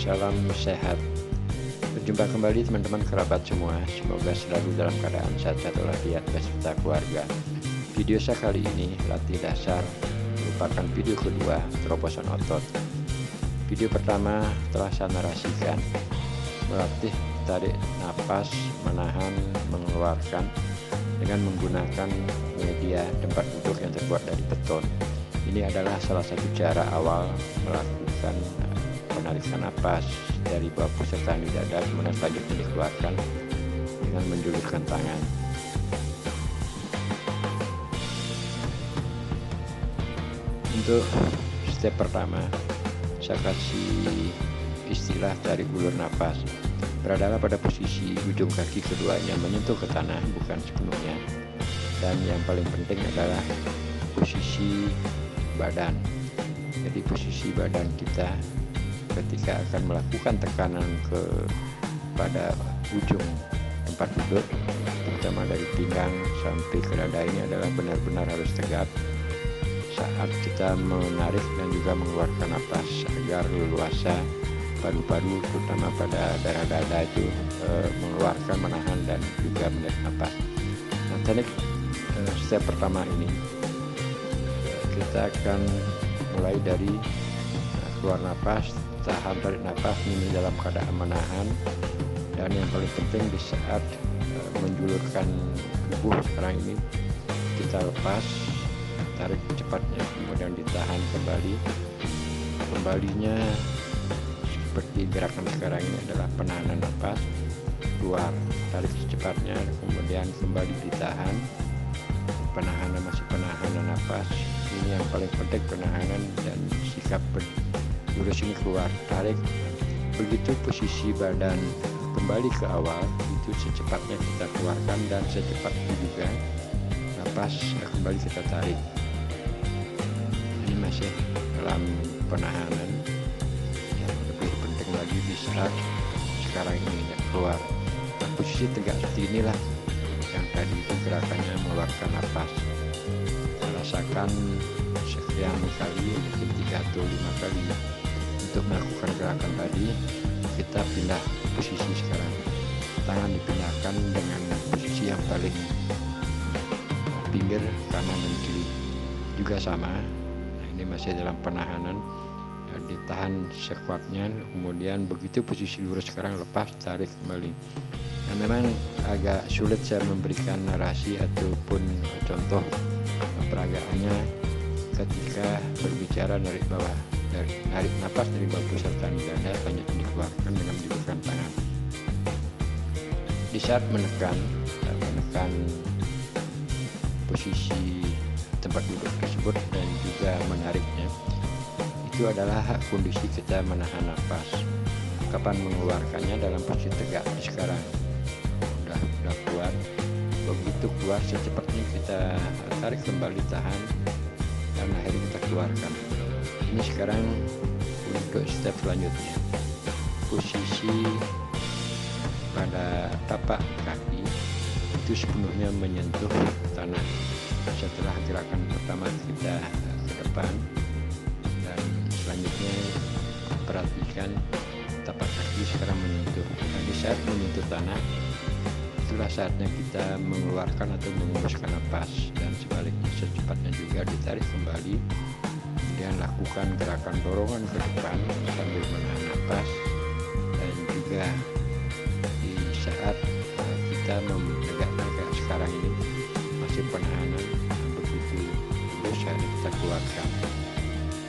Salam sehat. Berjumpa kembali teman-teman kerabat semua. Semoga selalu dalam keadaan sehat walafiat beserta keluarga. Video saya kali ini latih dasar merupakan video kedua terobosan otot. Video pertama telah saya narasikan melatih tarik nafas, menahan, mengeluarkan dengan menggunakan media tempat duduk yang terbuat dari beton. Ini adalah salah satu cara awal melakukan penarikan napas dari bawah pusat tahan di dada, kemudian selanjutnya dikeluarkan dengan menjulurkan tangan. Untuk step pertama, saya kasih istilah tarik ulur napas. Beradalah pada posisi ujung kaki keduanya menyentuh ke tanah, bukan sepenuhnya. Dan yang paling penting adalah posisi badan. Jadi posisi badan kita ketika akan melakukan tekanan pada ujung tempat duduk, terutama dari pinggang sampai ke dada, ini adalah benar-benar harus tegap saat kita menarik dan juga mengeluarkan napas agar leluasa padu-padu terutama pada daerah dada itu mengeluarkan, menahan dan juga menarik napas. Nah, teknik step pertama ini kita akan mulai dari keluar napas, tahan, tarik napas ini dalam keadaan menahan, dan yang paling penting di saat menjulurkan tubuh sekarang ini kita lepas, tarik cepatnya, kemudian ditahan kembali. Kembalinya seperti gerakan sekarang ini adalah penahanan napas, keluar, tarik secepatnya, kemudian kembali ditahan, penahanan, masih penahanan napas. Ini yang paling penting, penahanan dan sikap lurus ini keluar, tarik. Begitu posisi badan kembali ke awal, itu secepatnya kita keluarkan dan secepatnya juga napas kembali kita tarik. Ini masih dalam penahanan. Yang lebih penting lagi di saat sekarang ini keluar. Nah, posisi tegak seperti inilah yang tadi itu gerakannya mengeluarkan napas. Rasakan sekian kali, mungkin 3 atau 5 kali. Untuk melakukan gerakan tadi, kita pindah posisi sekarang. Tangan dipindahkan dengan posisi yang paling pinggir kanan dan kiri. Juga sama. Nah, ini masih dalam penahanan. Ditahan sekuatnya, kemudian begitu posisi lurus sekarang lepas, tarik kembali. Nah, memang agak sulit saya memberikan narasi ataupun contoh peragaannya ketika berbicara narik bawah, narik napas dari bawah pusat tahan dada, selanjutnya dikeluarkan dengan menjulurkan tangan. Di saat menekan posisi tempat duduk tersebut dan juga menariknya, itu adalah kondisi kita menahan napas. Kapan mengeluarkannya? Dalam posisi tegak sekarang. Udah keluar. Begitu keluar secepatnya kita tarik kembali, tahan, dan akhirnya kita keluarkan. Ini sekarang untuk step selanjutnya. Posisi pada tapak kaki itu sepenuhnya menyentuh tanah. Setelah gerakan pertama kita ke depan, dan selanjutnya perhatikan tapak kaki sekarang menyentuh. Nah, di saat menyentuh tanah, itulah saatnya kita mengeluarkan atau mengembuskan napas, dan sebaliknya secepatnya juga ditarik kembali, kemudian lakukan gerakan dorongan ke depan sambil menahan napas. Dan juga di saat kita menegakkan kayak sekarang ini masih penahanan, begitu lurus kita keluarkan.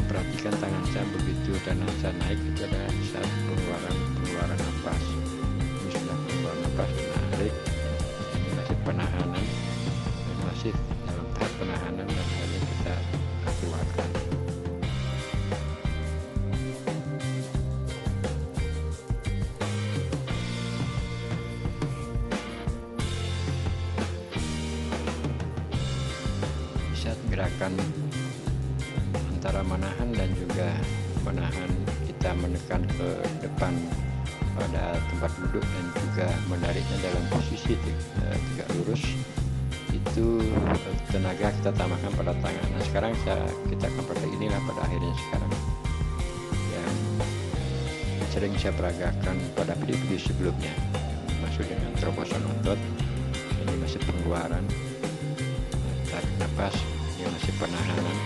Perhatikan tangan saya begitu dan saya naik, itu adalah saat pengeluaran napas. Ini sudah pengeluaran napas, menarik. Ini masih penahanan dan masih dalam tahap penahanan, dan akhirnya kita keluarkan. Di saat gerakan antara menahan dan juga menahan, kita menekan ke depan pada tempat duduk dan juga menariknya dalam posisi tegak lurus, itu tenaga kita tambahkan pada tangan. Nah, sekarang kita akan pakai inilah pada akhirnya sekarang yang sering saya peragakan pada video-video sebelumnya. Maksud dengan terobosan otot, ini masih pengeluaran, tarik nafas, ini masih penahanan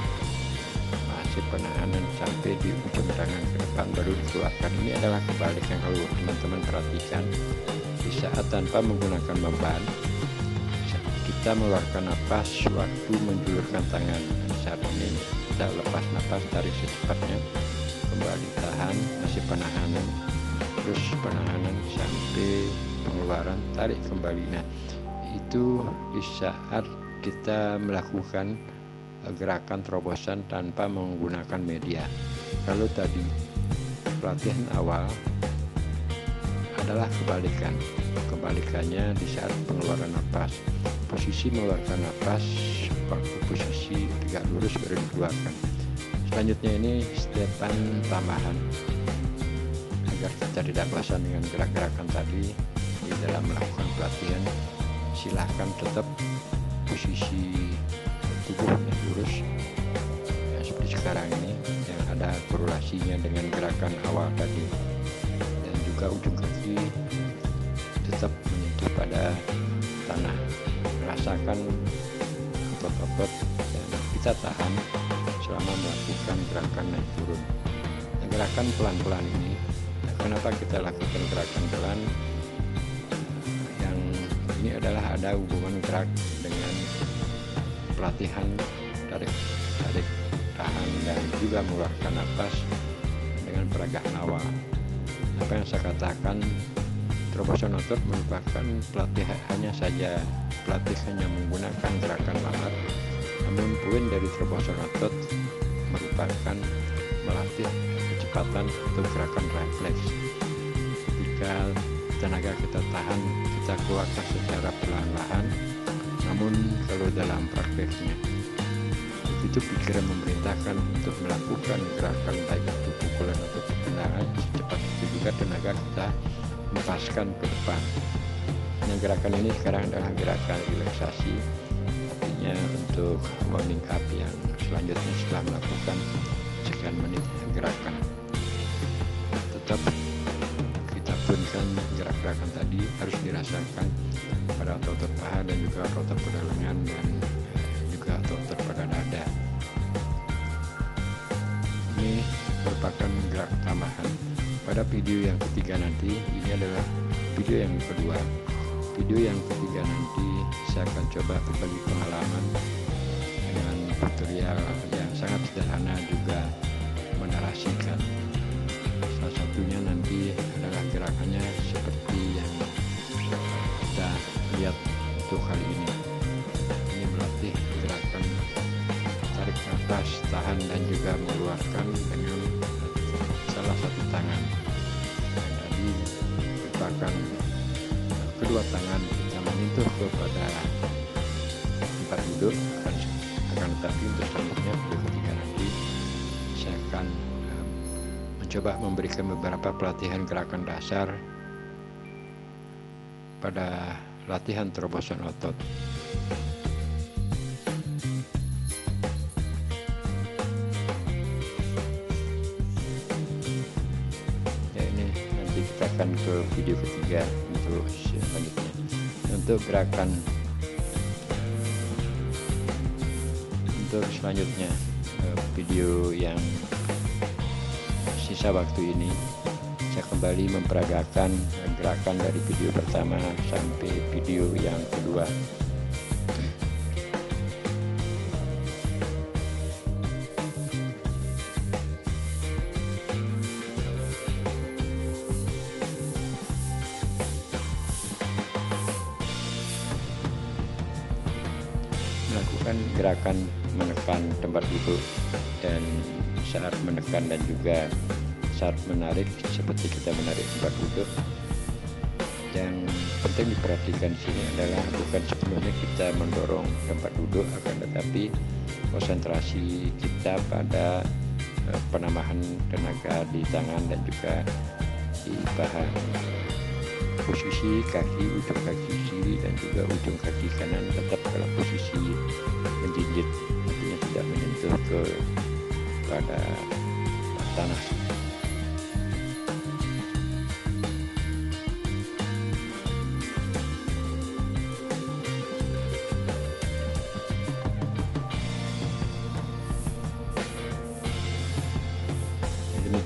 sampai di ujung tangan ke depan baru dikeluarkan. Ini adalah kebalikan. Kalau teman-teman perhatikan, di saat tanpa menggunakan beban, kita mengeluarkan nafas waktu menjulurkan tangan. Saat ini kita lepas nafas, tarik secepatnya, kembali tahan, masih penahanan, terus penahanan sampai pengeluaran, tarik kembali. Nah, itu di saat kita melakukan gerakan terobosan tanpa menggunakan media. Kalau tadi pelatihan awal adalah kebalikannya di saat pengeluaran nafas. Posisi mengeluarkan nafas, waktu posisi tegak lurus baru dikeluarkan. Selanjutnya ini stepan tambahan agar kita tidak bosan dengan gerak-gerakan tadi. Di dalam melakukan pelatihan, silahkan tetap posisi tubuhnya lurus seperti sekarang ini, yang ada korelasinya dengan gerakan awal tadi, dan juga ujung kaki tetap menyentuh pada tanah. Rasakan otot-otot dan kita tahan selama melakukan gerakan naik turun. Nah, gerakan pelan-pelan ini, kenapa kita lakukan gerakan pelan? Yang ini adalah ada hubungan gerak dengan pelatihan tarik, tahan, dan juga mengeluarkan nafas dengan peragakan awal. Apa yang saya katakan, terobosan otot merupakan pelatihannya saja, pelatih hanya menggunakan gerakan lalat. Namun poin dari terobosan otot merupakan melatih kecepatan atau gerakan refleks. Jika tenaga kita tahan, kita keluarkan secara perlahan-lahan. Namun kalau dalam prakteknya itu pikiran memerintahkan untuk melakukan gerakan baik itu pukulan atau tendangan, secepat itu juga tenaga kita lepaskan ke depan. Nah, gerakan ini sekarang adalah gerakan relaksasi, artinya untuk warming up yang selanjutnya setelah melakukan sekian menit gerakan. Tetap kita punkan gerak-gerakan tadi harus dirasakan pada otot paha dan juga otot pada lengan dan juga otot pada dada. Ini merupakan gerak tambahan. Pada video yang ketiga nanti, ini adalah video yang kedua. Video yang ketiga nanti saya akan coba berbagi pengalaman dengan tutorial yang sangat sederhana, juga menarasikan. Salah satunya nanti adalah gerakannya seperti yang kita lihat untuk kali ini. Ini melatih gerakan tarik nafas, tahan, dan juga mengeluarkan dengan salah satu tangan. Dan tadi merupakan kedua tangan kita menyentuh kepada tempat duduk. Akan tetapi untuk selanjutnya video ketiga nanti saya akan mencoba memberikan beberapa pelatihan gerakan dasar pada latihan terobosan otot. Ya, ini nanti kita akan ke video ketiga untuk selanjutnya. Untuk gerakan untuk selanjutnya, video yang sisa waktu ini saya kembali memperagakan gerakan dari video pertama sampai video yang kedua. Melakukan gerakan menekan tempat duduk, dan saat menekan dan juga saat menarik seperti kita menarik tempat duduk. Yang penting diperhatikan di sini adalah bukan sepenuhnya kita mendorong tempat duduk, akan tetapi konsentrasi kita pada penambahan tenaga di tangan dan juga di paha. Posisi kaki, ujung kaki kiri dan juga ujung kaki kanan tetap dalam posisi menjinjit, artinya tidak menyentuh pada tanah.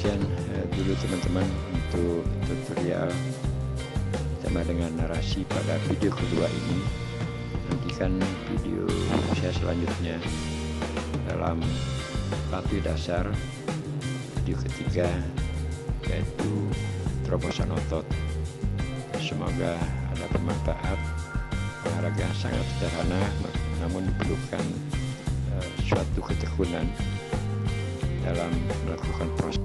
Sekian dulu teman-teman untuk tutorial sama dengan narasi pada video kedua ini. Nantikan video saya selanjutnya dalam latih dasar video ketiga, yaitu terobosan otot. Semoga ada bermanfaat. Olahraga yang sangat sederhana namun diperlukan suatu ketekunan dalam melakukan proses.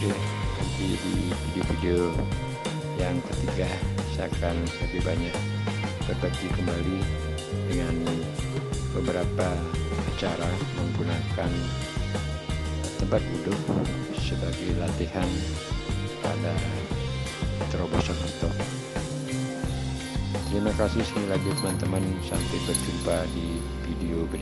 Oke, nanti di video-video yang ketiga saya akan lebih banyak berbagi kembali dengan beberapa cara menggunakan tempat duduk sebagai latihan pada terobosan otot. Terima kasih sekali lagi teman-teman, sampai berjumpa di video berikutnya.